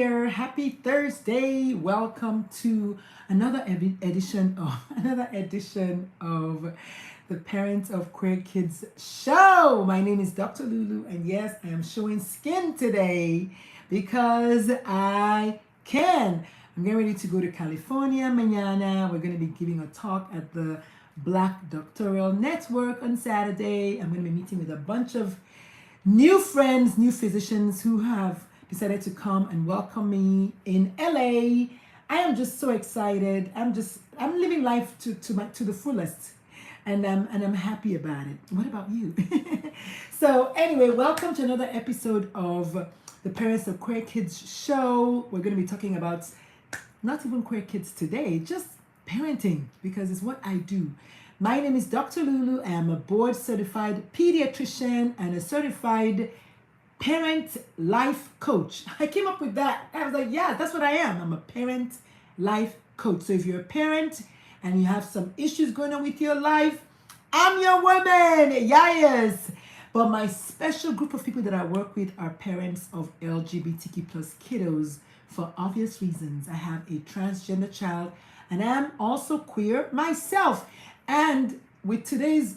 here. Happy Thursday. Welcome to another edition of the Parents of Queer Kids show. My name is Dr. Lulu, and yes, I am showing skin today because I can. I'm getting ready to go to California mañana. We're going to be giving a talk at the Black Doctoral Network on Saturday. I'm going to be meeting with a bunch of new friends, new physicians who have decided to come and welcome me in LA. I am just so excited. I'm living life to the fullest. And I'm happy about it. What about you? So anyway, welcome to another episode of the Parents of Queer Kids show. We're going to be talking about not even queer kids today, just parenting, because it's what I do. My name is Dr. Lulu. I am a board certified pediatrician and a certified parent life coach. I came up with that. I was like, yeah, that's what I am. I'm a parent life coach. So if you're a parent and you have some issues going on with your life, I'm your woman. Yes. But my special group of people that I work with are parents of LGBTQ plus kiddos for obvious reasons. I have a transgender child and I'm also queer myself. And with today's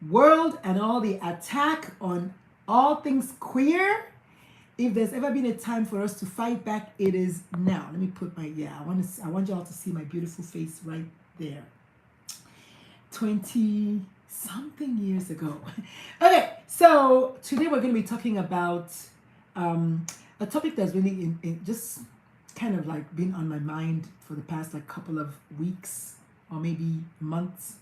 world and all the attack on all things queer, if there's ever been a time for us to fight back, it is now. Let me put I want y'all to see my beautiful face right there. 20 something years ago. Okay, so today we're going to be talking about a topic that's really just kind of like been on my mind for the past like couple of weeks or maybe months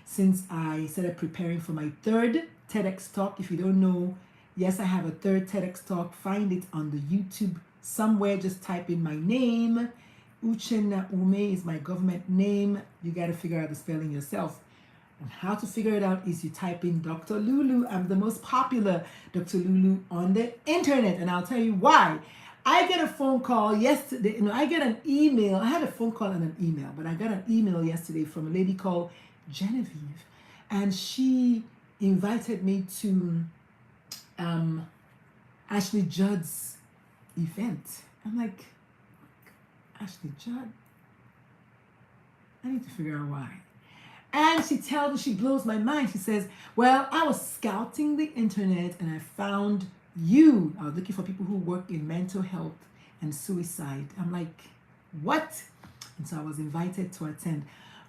since I started preparing for my third TEDx talk. If you don't know, yes, I have a third TEDx talk. Find it on the YouTube somewhere. Just type in my name. Uchenna Ume is my government name. You got to figure out the spelling yourself. And how to figure it out is you type in Dr. Lulu. I'm the most popular Dr. Lulu on the internet, and I'll tell you why. I get a phone call yesterday. I get an email. I had a phone call and an email, but I got an email yesterday from a lady called Genevieve, and she invited me to Ashley Judd's event. I'm like, Ashley Judd? I need to figure out why. And she blows my mind. She says, well, I was scouting the internet and I found you. I was looking for people who work in mental health and suicide. I'm like, what? And so I was invited to attend.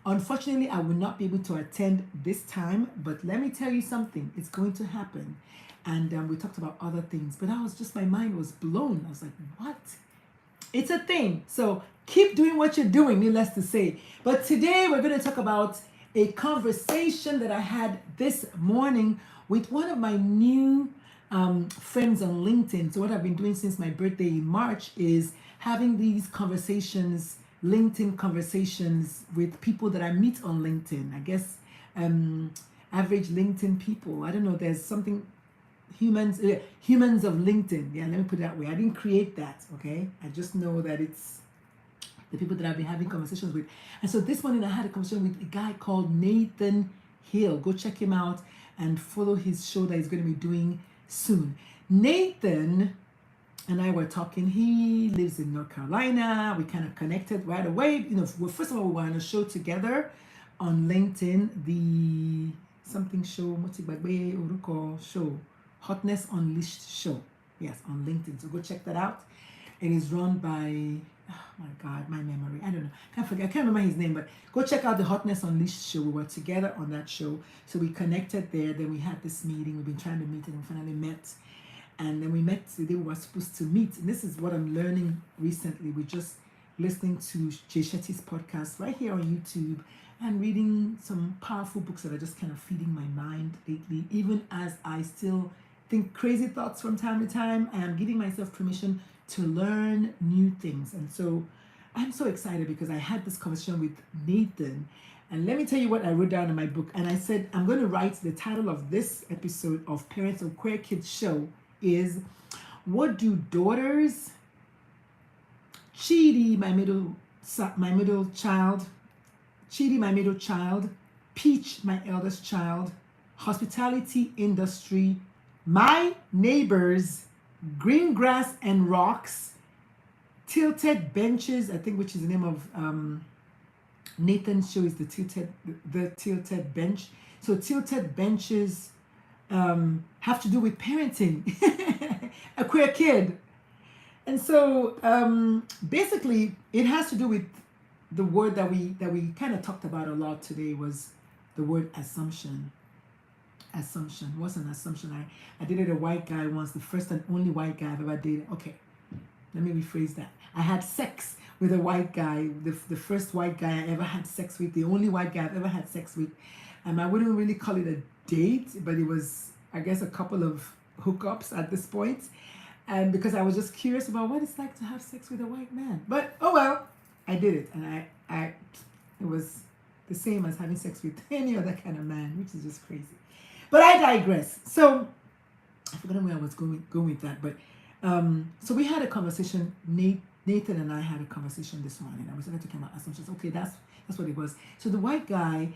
Unfortunately, I will not be able to attend this time, but let me tell you something. It's going to happen. And we talked about other things, but my mind was blown. I was like, what? It's a thing. So keep doing what you're doing, needless to say. But today we're going to talk about a conversation that I had this morning with one of my new friends on LinkedIn. So what I've been doing since my birthday in March is having these conversations, LinkedIn conversations with people that I meet on LinkedIn. I guess average LinkedIn people. I don't know. There's something humans of LinkedIn. Yeah, let me put it that way. I didn't create that. Okay, I just know that it's the people that I've been having conversations with. And so this morning I had a conversation with a guy called Nathan Hill. Go check him out and follow his show that he's going to be doing soon. Nathan and I were talking. He lives in North Carolina. We kind of connected right away. First of all, we were on a show together on LinkedIn, the something show, show, Hotness Unleashed show. Yes, on LinkedIn. So go check that out. It is run by, oh my God, my memory. I don't know. I can't remember his name, but go check out the Hotness Unleashed show. We were together on that show. So we connected there. Then we had this meeting. We've been trying to meet and we finally met. And then we met the day we were supposed to meet. And this is what I'm learning recently. We're just listening to Jay Shetty's podcast right here on YouTube and reading some powerful books that are just kind of feeding my mind lately. Even as I still think crazy thoughts from time to time, I am giving myself permission to learn new things. And so I'm so excited because I had this conversation with Nathan. And let me tell you what I wrote down in my book. And I said, I'm going to write the title of this episode of Parents of Queer Kids show is, what do daughters, Chidi, my middle child, Peach, my eldest child, hospitality industry, my neighbors, green grass and rocks, tilted benches, I think, which is the name of Nathan's show, is the tilted bench. So tilted benches have to do with parenting a queer kid. And so basically it has to do with the word that we kind of talked about a lot today, was the word assumption. Assumption. What's an assumption? I dated a white guy once, the first and only white guy I've ever dated. Okay, let me rephrase that. I had sex with a white guy, the first white guy I ever had sex with, the only white guy I've ever had sex with. I wouldn't really call it a date, but it was, I guess, a couple of hookups at this point. And because I was just curious about what it's like to have sex with a white man. But oh well, I did it, and it was the same as having sex with any other kind of man, which is just crazy. But I digress. So I forgot where I was going with that. But so we had a conversation. Nathan and I had a conversation this morning. I was talking about assumptions. Okay, that's what it was. So the white guy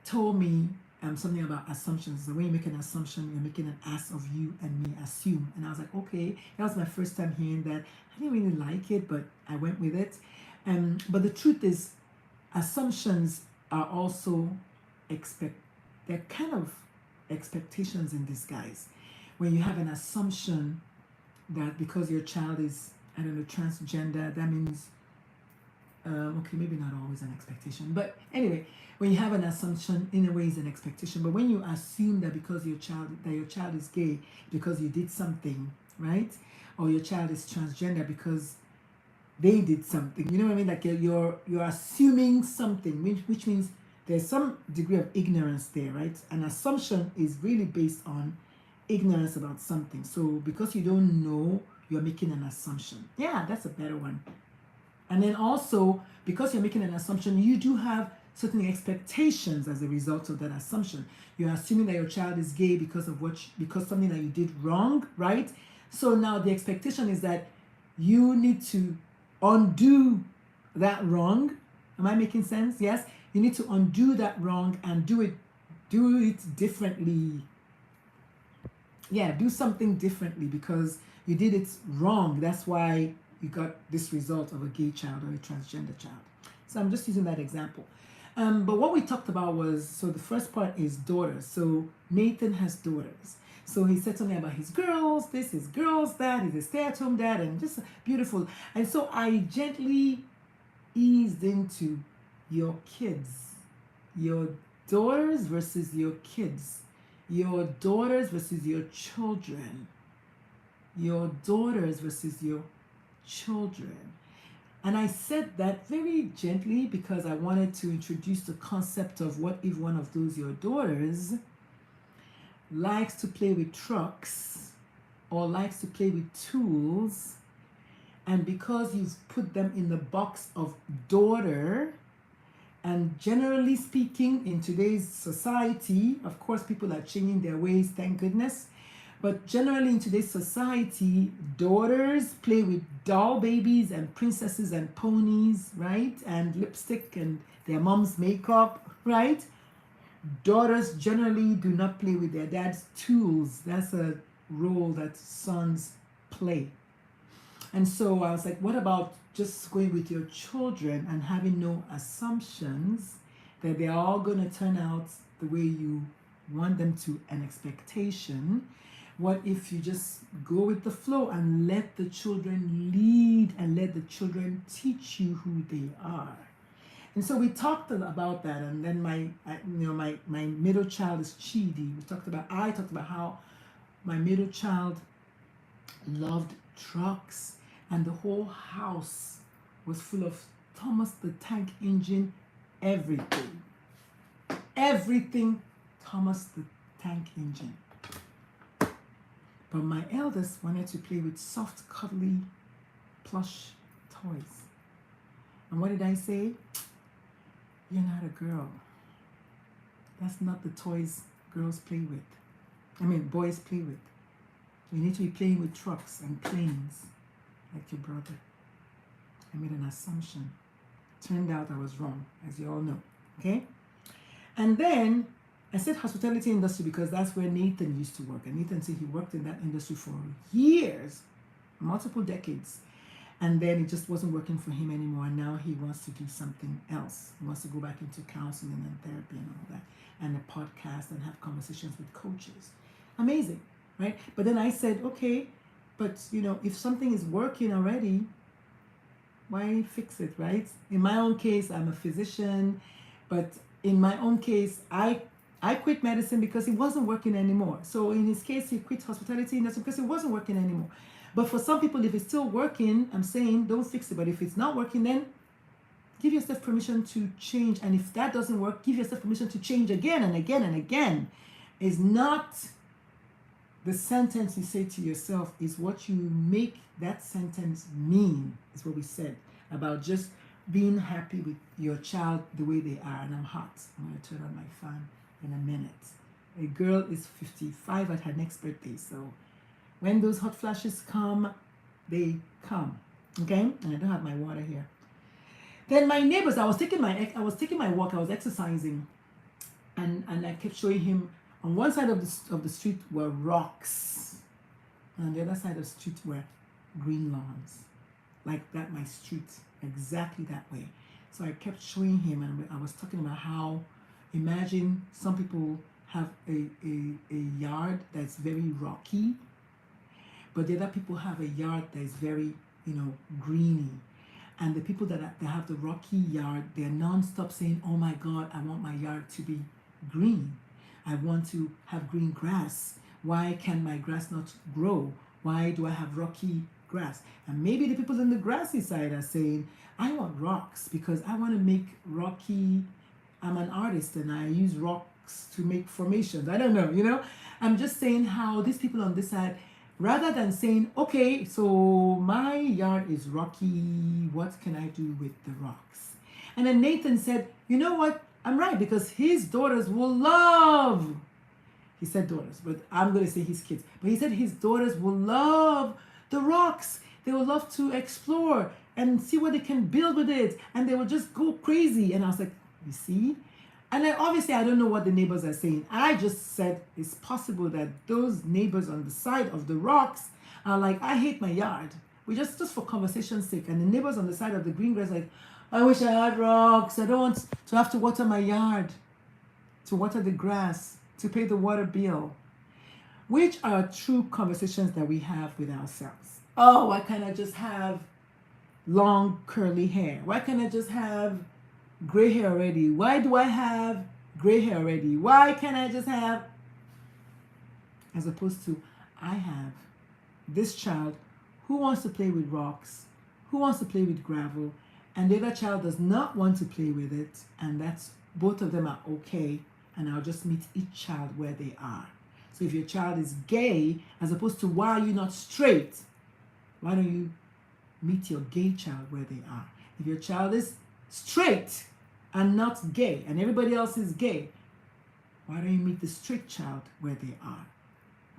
told me something about assumptions. The way you make an assumption, you're making an ass of you and me. Assume. And I was like, okay, that was my first time hearing that. I didn't really like it, but I went with it. But the truth is, assumptions are also they're kind of expectations in disguise. When you have an assumption that because your child is, I don't know, transgender, that means okay, maybe not always an expectation, but anyway, when you have an assumption, in a way is an expectation. But when you assume that because your child is gay because you did something, right, or your child is transgender because they did something, you know what I mean? Like you're assuming something, which means there's some degree of ignorance there, right? An assumption is really based on ignorance about something. So because you don't know, you're making an assumption. Yeah, that's a better one. And then also, because you're making an assumption, you do have certain expectations as a result of that assumption. You're assuming that your child is gay because something that you did wrong, right? So now the expectation is that you need to undo that wrong. Am I making sense? Yes. You need to undo that wrong and do it differently. Yeah, do something differently because you did it wrong. That's why you got this result of a gay child or a transgender child. So I'm just using that example. But what we talked about was, so the first part is daughters. So Nathan has daughters. So he said something about his girls, this, his girls, that, he's a stay-at-home dad, and just beautiful. And so I gently eased into your kids, your daughters versus your kids, your daughters versus your children, your daughters versus your children. And I said that very gently because I wanted to introduce the concept of what if one of those your daughters likes to play with trucks or likes to play with tools, and because you've put them in the box of daughter, and generally speaking in today's society, of course people are changing their ways, thank goodness, but generally in today's society, daughters play with doll babies and princesses and ponies, right? And lipstick and their mom's makeup, right? Daughters generally do not play with their dad's tools. That's a role that sons play. And so I was like, what about just going with your children and having no assumptions that they're all going to turn out the way you want them to, an expectation? What if you just go with the flow and let the children lead and let the children teach you who they are? And so we talked about that, and then my middle child is Chidi. I talked about how my middle child loved trucks, and the whole house was full of Thomas the Tank Engine, everything Thomas the Tank Engine. But my eldest wanted to play with soft, cuddly, plush toys. And what did I say? You're not a girl. That's not the toys girls play with. Boys play with. You need to be playing with trucks and planes like your brother. I made an assumption. Turned out I was wrong, as you all know. Okay? And then I said hospitality industry because that's where Nathan used to work. And Nathan said he worked in that industry for years, multiple decades. And then it just wasn't working for him anymore. And now he wants to do something else. He wants to go back into counseling and therapy and all that, and a podcast and have conversations with coaches. Amazing, right? But then I said, okay, but if something is working already, why fix it, right? In my own case, I'm a physician, but in my own case, I quit medicine because it wasn't working anymore. So in his case, he quit hospitality industry because it wasn't working anymore. But for some people, if it's still working, I'm saying don't fix it. But if it's not working, then give yourself permission to change. And if that doesn't work, give yourself permission to change again and again and again. It's not the sentence you say to yourself, is what you make that sentence mean, is what we said about just being happy with your child the way they are. And I'm hot. I'm going to turn on my fan in a minute. A girl is 55 at her next birthday. So when those hot flashes come, they come. Okay? And I don't have my water here. Then my neighbors, I was taking my walk, I was exercising, and I kept showing him on one side of the street were rocks, and on the other side of the street were green lawns. Like that, my street, exactly that way. So I kept showing him, and I was talking about how, imagine some people have a yard that's very rocky, but the other people have a yard that is very, greeny. And the people that have the rocky yard, they're non-stop saying, oh my God, I want my yard to be green. I want to have green grass. Why can my grass not grow? Why do I have rocky grass? And maybe the people on the grassy side are saying, I want rocks because I want to make rocky, I'm an artist and I use rocks to make formations. I don't know, I'm just saying how these people on this side, rather than saying, okay, so my yard is rocky, what can I do with the rocks? And then Nathan said, you know what? I'm right, because his daughters will love, he said daughters, but I'm going to say his kids. But he said his daughters will love the rocks. They will love to explore and see what they can build with it. And they will just go crazy. And I was like, you see? And then obviously I don't know what the neighbors are saying. I just said it's possible that those neighbors on the side of the rocks are like, I hate my yard. We just for conversation's sake. And the neighbors on the side of the green grass like, I wish I had rocks. I don't want to have to water my yard, to water the grass, to pay the water bill. Which are true conversations that we have with ourselves. Oh, why can't I just have long curly hair? Why can't I just have gray hair already? Why do I have gray hair already? Why can't I just have, as opposed to, I have this child who wants to play with rocks, who wants to play with gravel, and the other child does not want to play with it, and that's, both of them are okay, and I'll just meet each child where they are. So if your child is gay, as opposed to why are you not straight, why don't you meet your gay child where they are? If your child is straight and not gay, and everybody else is gay, why don't you meet the straight child where they are?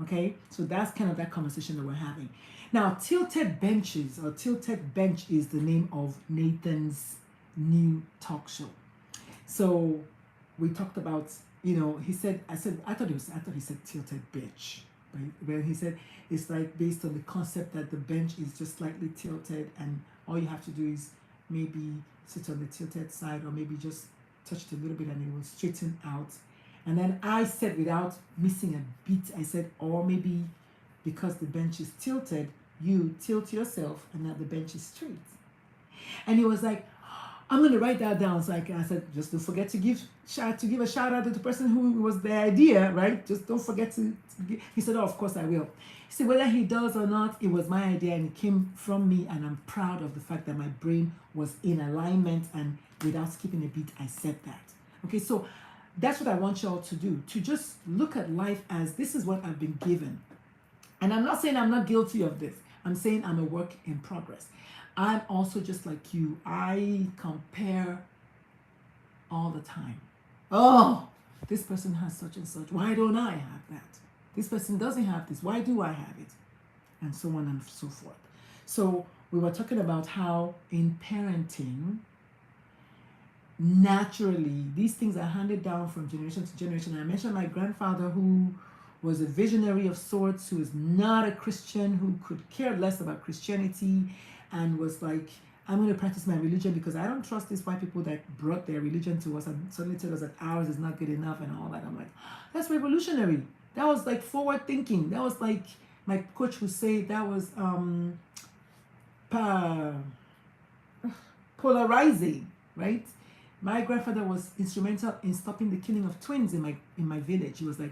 Okay, so that's kind of that conversation that we're having. Now, Tilted Benches, or Tilted Bench, is the name of Nathan's new talk show. So we talked about, he said, I thought he said tilted bitch, right? Where he said it's like based on the concept that the bench is just slightly tilted, and all you have to do is maybe sit on the tilted side, or maybe just touch it a little bit and it will straighten out. And then I said, without missing a beat, I said, or maybe because the bench is tilted, you tilt yourself and now the bench is straight. And he was like, I'm going to write that down. So I said, just don't forget to give a shout out to the person who was the idea, right? Just don't forget to give. He said, oh, of course I will. He said, whether he does or not, it was my idea and it came from me, and I'm proud of the fact that my brain was in alignment, and without skipping a beat, I said that. Okay, so that's what I want y'all to do, to just look at life as this is what I've been given. And I'm not saying I'm not guilty of this. I'm saying I'm a work in progress. I'm also just like you. I compare all the time. Oh, this person has such and such. Why don't I have that? This person doesn't have this. Why do I have it? And so on and so forth. So we were talking about how in parenting, naturally, these things are handed down from generation to generation. I mentioned my grandfather, who was a visionary of sorts, who is not a Christian, who could care less about Christianity, and was like, I'm going to practice my religion because I don't trust these white people that brought their religion to us and suddenly tell us that ours is not good enough and all that. I'm like, that's revolutionary. That was like forward thinking. That was like, my coach would say, that was polarizing, right? My grandfather was instrumental in stopping the killing of twins in my village. He was like,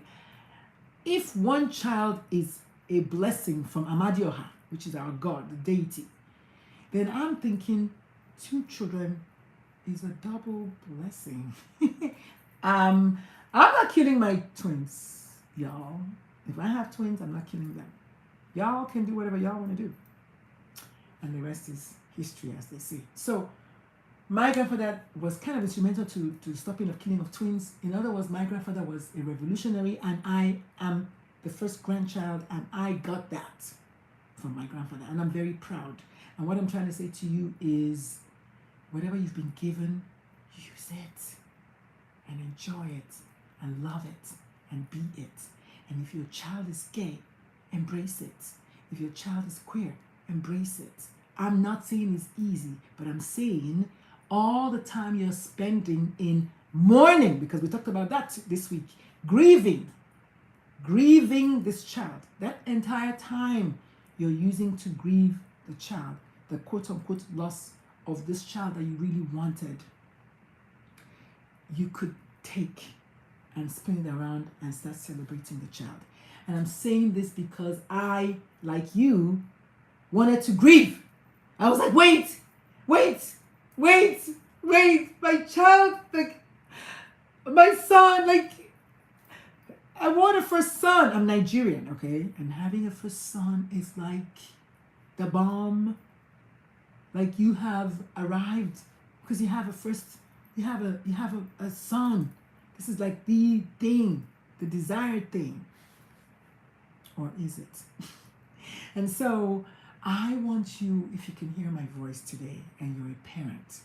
if one child is a blessing from Amadioha, which is our God, the deity, then I'm thinking 2 children is a double blessing. I'm not killing my twins, y'all. If I have twins, I'm not killing them. Y'all can do whatever y'all want to do. And the rest is history, as they say. So my grandfather was kind of instrumental to stopping the killing of twins. In other words, my grandfather was a revolutionary, and I am the first grandchild, and I got that from my grandfather, and I'm very proud. And what I'm trying to say to you is, whatever you've been given, use it and enjoy it and love it and be it. And if your child is gay, embrace it. If your child is queer, embrace it. I'm not saying it's easy, but I'm saying all the time you're spending in mourning, because we talked about that this week, grieving this child, that entire time you're using to grieve the child, the quote-unquote loss of this child that you really wanted, you could take and spin it around and start celebrating the child. And I'm saying this because I, like you, wanted to grieve. I was like, wait, my child, like, my son, like, I want a first son. I'm Nigerian, okay? And having a first son is like the bomb. Like, you have arrived because you have a son. This is like the thing, the desired thing. Or is it? And so I want you, if you can hear my voice today and you're a parent,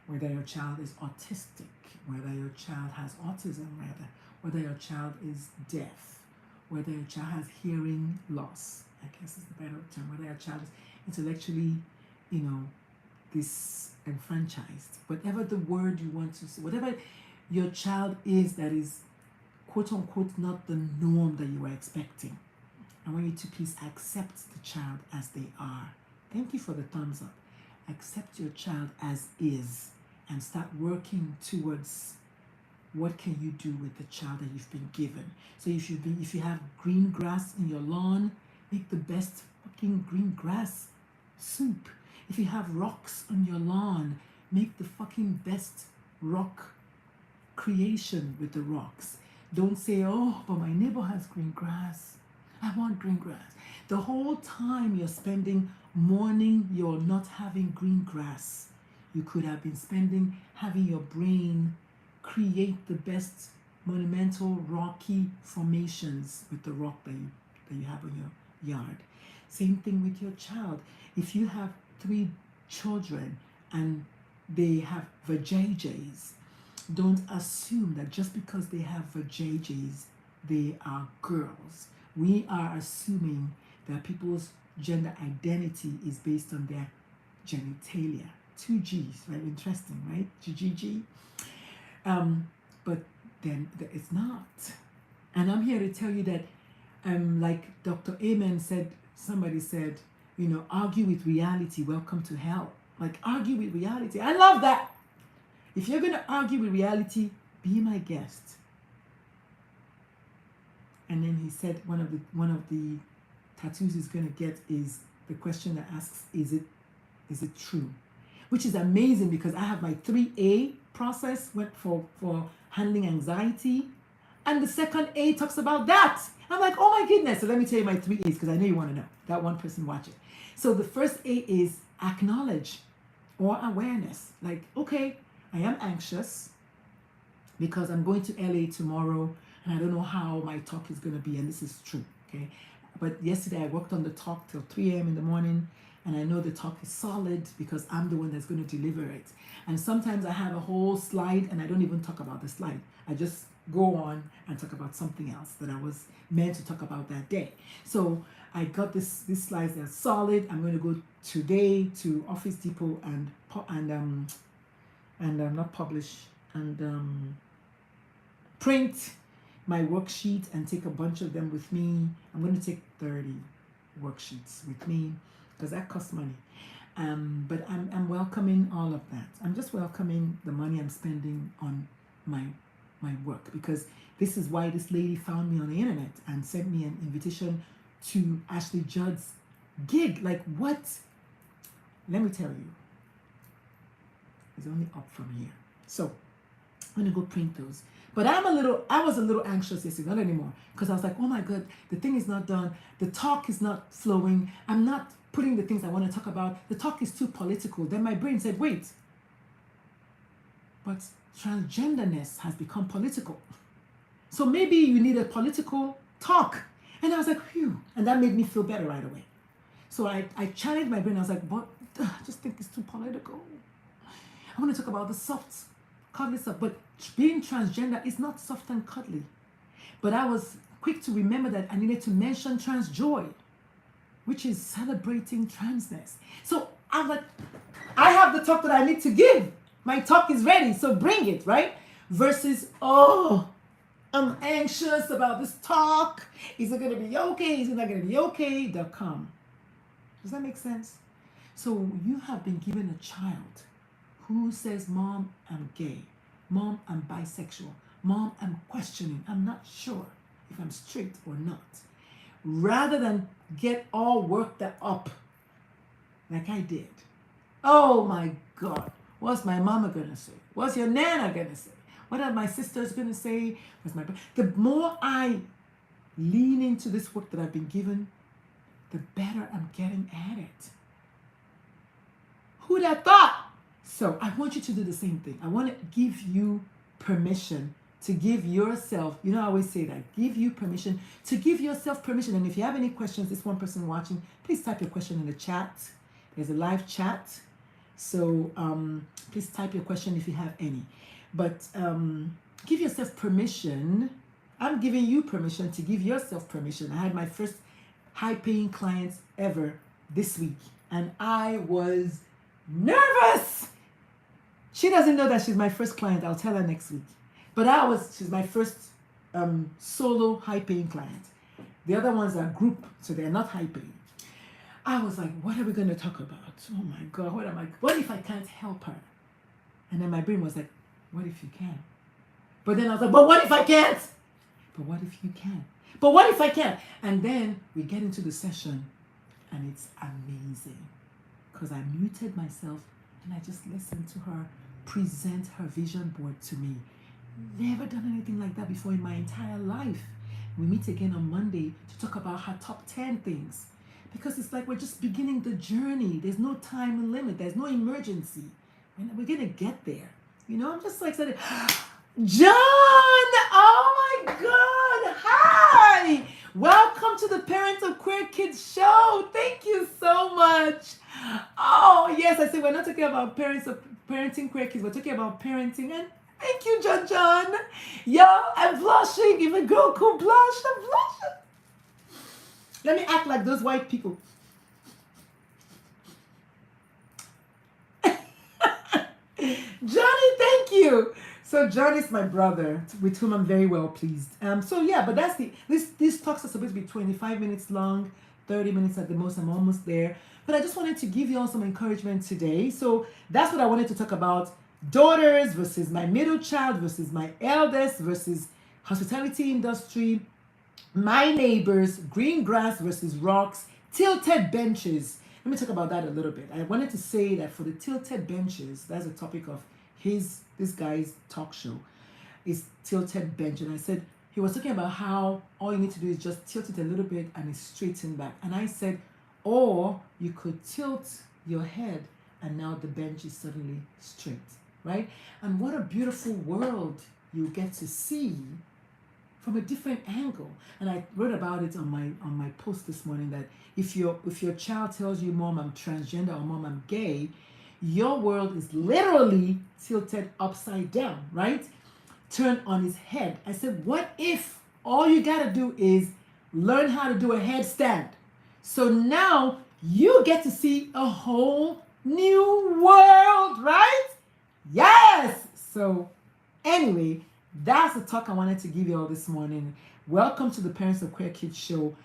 whether your child is autistic, whether your child has autism, whether your child is deaf, whether your child has hearing loss, I guess is the better term, whether your child is intellectually, disenfranchised, whatever the word you want to say, whatever your child is that is quote unquote not the norm that you were expecting, I want you to please accept the child as they are. Thank you for the thumbs up. Accept your child as is and start working towards what can you do with the child that you've been given. So if you have green grass in your lawn, make the best fucking green grass soup. If you have rocks on your lawn, make the fucking best rock creation with the rocks. Don't say, oh, but my neighbor has green grass. I want green grass. The whole time you're spending mourning you're not having green grass, you could have been spending having your brain create the best monumental rocky formations with the rock that you have in your yard. Same thing with your child. If you have 3 children and they have vajayjays, don't assume that just because they have vajayjays, they are girls. We are assuming that people's gender identity is based on their genitalia. 2 G's, right? Interesting, right? GGG. But then it's not. And I'm here to tell you that, like Dr. Amen said, somebody said, argue with reality, welcome to hell. Like, argue with reality. I love that. If you're going to argue with reality, be my guest. And then he said one of the tattoos he's going to get is the question that asks, is it true? Which is amazing because I have my 3A process went for handling anxiety, and the second A talks about that. I'm like, oh my goodness. So let me tell you my 3 A's because I know you want to know. That one person watch it. So the first A is acknowledge or awareness. Like, okay, I am anxious because I'm going to LA tomorrow and I don't know how my talk is going to be, and this is true, okay? But yesterday I worked on the talk till 3 a.m. in the morning, And I know the talk is solid because I'm the one that's going to deliver it. And sometimes I have a whole slide and I don't even talk about the slide. I just go on and talk about something else that I was meant to talk about that day. So I got these slides that are solid. I'm going to go today to Office Depot and not publish and print my worksheet and take a bunch of them with me. I'm going to take 30 worksheets with me because that costs money. But I'm welcoming all of that. I'm just welcoming the money I'm spending on my work, because this is why this lady found me on the internet and sent me an invitation to Ashley Judd's gig. Like, what? Let me tell you. It's only up from here. So I'm gonna go print those. But I was a little anxious yesterday, not anymore, because I was like, oh my God, the thing is not done. The talk is not flowing. I'm not putting the things I want to talk about. The talk is too political. Then my brain said, wait, but transgenderness has become political. So maybe you need a political talk. And I was like, phew. And that made me feel better right away. So I challenged my brain. I was like, but I just think it's too political. I want to talk about the soft, cuddly stuff. But being transgender is not soft and cuddly. But I was quick to remember that I needed to mention trans joy, which is celebrating transness. So I'm like, I have the talk that I need to give. My talk is ready, so bring it, right? Versus, oh, I'm anxious about this talk. Is it going to be okay? Is it not going to be okay? .com. Does that make sense? So you have been given a child who says, Mom, I'm gay. Mom, I'm bisexual. Mom, I'm questioning. I'm not sure if I'm straight or not. Rather than get all worked up like I did. Oh my God. What's my mama going to say? What's your nana going to say? What are my sisters going to say? The more I lean into this work that I've been given, the better I'm getting at it. Who'd have thought? So I want you to do the same thing. I want to give you permission to give yourself, I always say that, give you permission to give yourself permission. And if you have any questions, this one person watching, please type your question in the chat. There's a live chat. So please type your question if you have any. But give yourself permission. I'm giving you permission to give yourself permission. I had my first high-paying client ever this week, and I was nervous. She doesn't know that she's my first client. I'll tell her next week. But she's my first solo high-paying client. The other ones are group, so they're not high-paying. I was like, what are we going to talk about? Oh my God, what if I can't help her? And then my brain was like, what if you can? But then I was like, but what if I can't? But what if you can? But what if I can't? And then we get into the session and it's amazing. Because I muted myself and I just listened to her present her vision board to me. Never done anything like that before in my entire life. We meet again on Monday to talk about her top 10 things. Because it's like we're just beginning the journey. There's no time limit. There's no emergency. And we're going to get there. I'm just like excited. John! Oh my God! Hi! Welcome to the Parents of Queer Kids show. Thank you so much. Oh, yes, I said we're not talking about parenting queer kids. We're talking about parenting. And thank you, John. Yo, I'm blushing. If a girl could blush, I'm blushing. Let me act like those white people. Johnny, thank you. So John is my brother, with whom I'm very well pleased. But that's these talks are supposed to be 25 minutes long, 30 minutes at the most. I'm almost there. But I just wanted to give you all some encouragement today. So that's what I wanted to talk about. Daughters versus my middle child versus my eldest versus hospitality industry, my neighbors, green grass versus rocks, tilted benches. Let me talk about that a little bit. I wanted to say that for the tilted benches, that's a topic of this guy's talk show, is tilted bench. And I said, he was talking about how all you need to do is just tilt it a little bit and it's straightened back. And I said, or you could tilt your head and now the bench is suddenly straight, right? And what a beautiful world you get to see from a different angle. And I wrote about it on my post this morning, that if your child tells you, Mom, I'm transgender, or Mom, I'm gay, your world is literally tilted upside down, right? Turned on his head. I said, what if all you gotta do is learn how to do a headstand? So now you get to see a whole new world, right? Yes! So anyway, that's the talk I wanted to give you all this morning. Welcome to the Parents of Queer Kids show.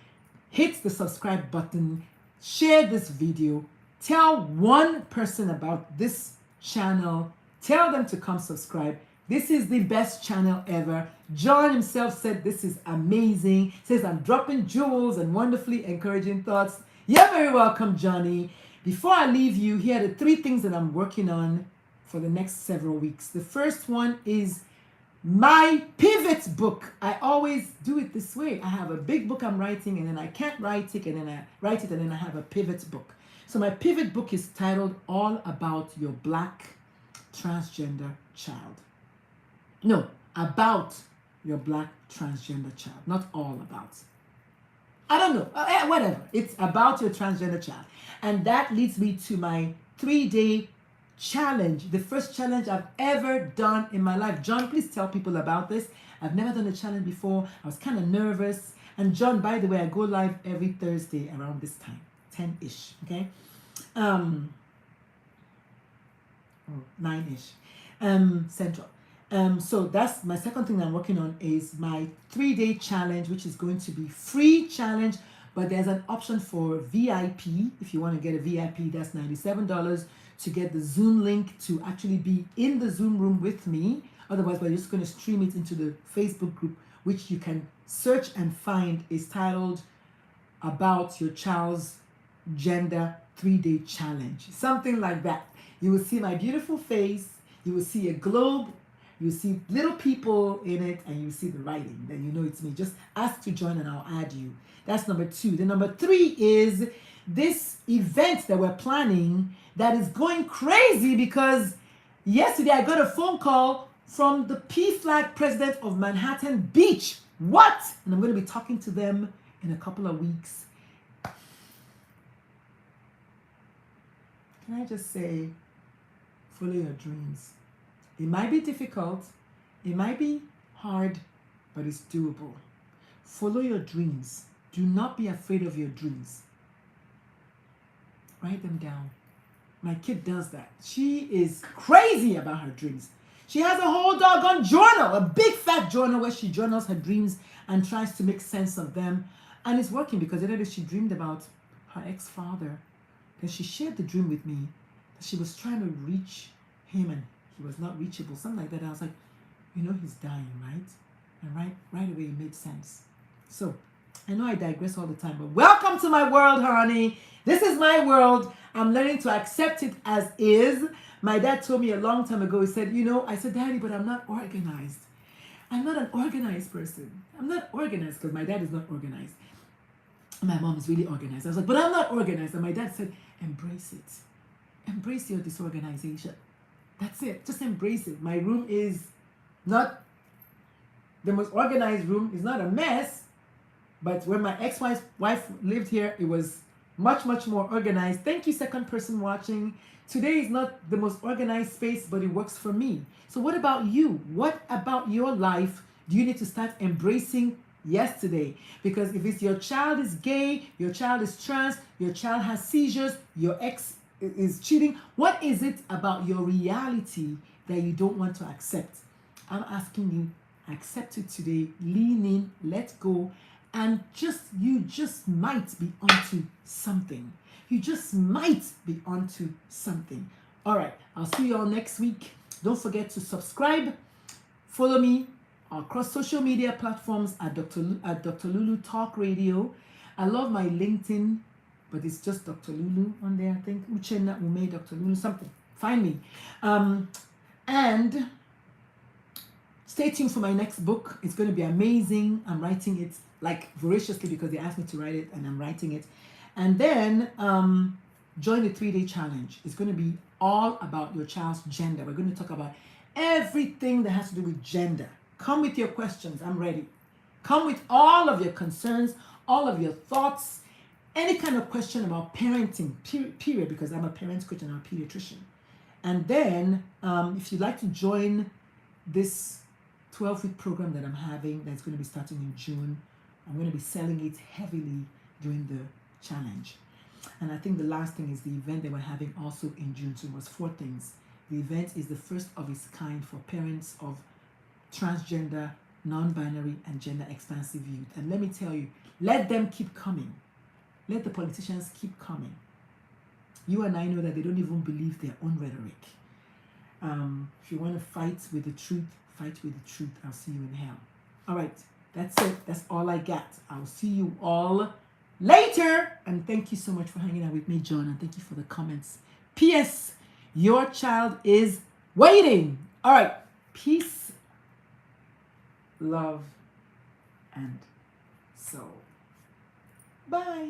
Hit the subscribe button, share this video, tell one person about this channel, tell them to come subscribe. This is the best channel ever. John himself said this is amazing. Says I'm dropping jewels and wonderfully encouraging thoughts. You're very welcome, Johnny. Before I leave you, here are the 3 things that I'm working on for the next several weeks. The first one is my pivot book. I always do it this way. I have a big book I'm writing, and then I can't write it, and then I write it, and then I have a pivot book. So my pivot book is titled All About Your Black Transgender Child. No, about your black transgender child, not all about. I don't know, whatever. It's about your transgender child. And that leads me to my 3-day challenge, the first challenge I've ever done in my life. John, please tell people about this. I've never done a challenge before. I was kind of nervous. And John, by the way, I go live every Thursday around this time, 10-ish, okay? 9-ish, Central. So that's my second thing I'm working on, is my 3-day challenge, which is going to be free challenge, but there's an option for VIP. If you want to get a VIP, that's $97 to get the Zoom link to actually be in the Zoom room with me. Otherwise, we're just going to stream it into the Facebook group, which you can search and find, is titled About Your Child's Gender 3-Day Challenge. Something like that. You will see my beautiful face. You will see a globe. You see little people in it, and you see the writing. Then you know it's me. Just ask to join and I'll add you. That's number 2. The number 3 is this event that we're planning that is going crazy, because yesterday I got a phone call from the PFLAG president of Manhattan Beach. What? And I'm going to be talking to them in a couple of weeks. Can I just say, follow your dreams. It might be difficult, it might be hard, but it's doable. Follow your dreams. Do not be afraid of your dreams. Write them down. My kid does that. She is crazy about her dreams. She has a whole doggone journal, a big fat journal where she journals her dreams and tries to make sense of them. And it's working, because the other day she dreamed about her ex-father. Then she shared the dream with me that she was trying to reach him and he was not reachable, something like that. And I was like, you know, he's dying, right? And right away it made sense. So I know I digress all the time, but welcome to my world, honey. This is my world. I'm learning to accept it as is. My dad told me a long time ago, he said, you know, I said, Daddy, but I'm not organized. I'm not an organized person. I'm not organized, because my dad is not organized. My mom is really organized. I was like, but I'm not organized. And my dad said, embrace it. Embrace your disorganization. That's it. Just embrace it. My room is not the most organized room. It's not a mess. But when my ex-wife lived here, it was much, much more organized. Thank you, second person watching. Today is not the most organized space, but it works for me. So what about you? What about your life do you need to start embracing yesterday? Because if it's your child is gay, your child is trans, your child has seizures, your ex is cheating, what is it about your reality that you don't want to accept? I'm asking you, accept it today, lean in, let go, and you just might be onto something. You just might be onto something. All right, I'll see you all next week. Don't forget to subscribe, follow me across social media platforms at Dr. Lulu Talk Radio. I love my LinkedIn, but it's just Dr. Lulu on there, I think. Uchenna Ume, Dr. Lulu, something. Find me. And stay tuned for my next book. It's going to be amazing. I'm writing it like voraciously because they asked me to write it, and I'm writing it. And then join the 3-day challenge. It's going to be all about your child's gender. We're going to talk about everything that has to do with gender. Come with your questions. I'm ready. Come with all of your concerns, all of your thoughts, any kind of question about parenting, period, because I'm a parent coach and I'm a pediatrician. And then if you'd like to join this 12-week program that I'm having that's going to be starting in June, I'm going to be selling it heavily during the challenge. And I think the last thing is the event that we're having also in June. So it was 4 things. The event is the first of its kind for parents of transgender, non-binary, and gender expansive youth. And let me tell you, let them keep coming. Let the politicians keep coming. You and I know that they don't even believe their own rhetoric. If you want to fight with the truth, fight with the truth. I'll see you in hell. All right, that's it. That's all I got. I'll see you all later. And thank you so much for hanging out with me, John. And thank you for the comments. P.S. Your child is waiting. All right. Peace, love, and soul. Bye.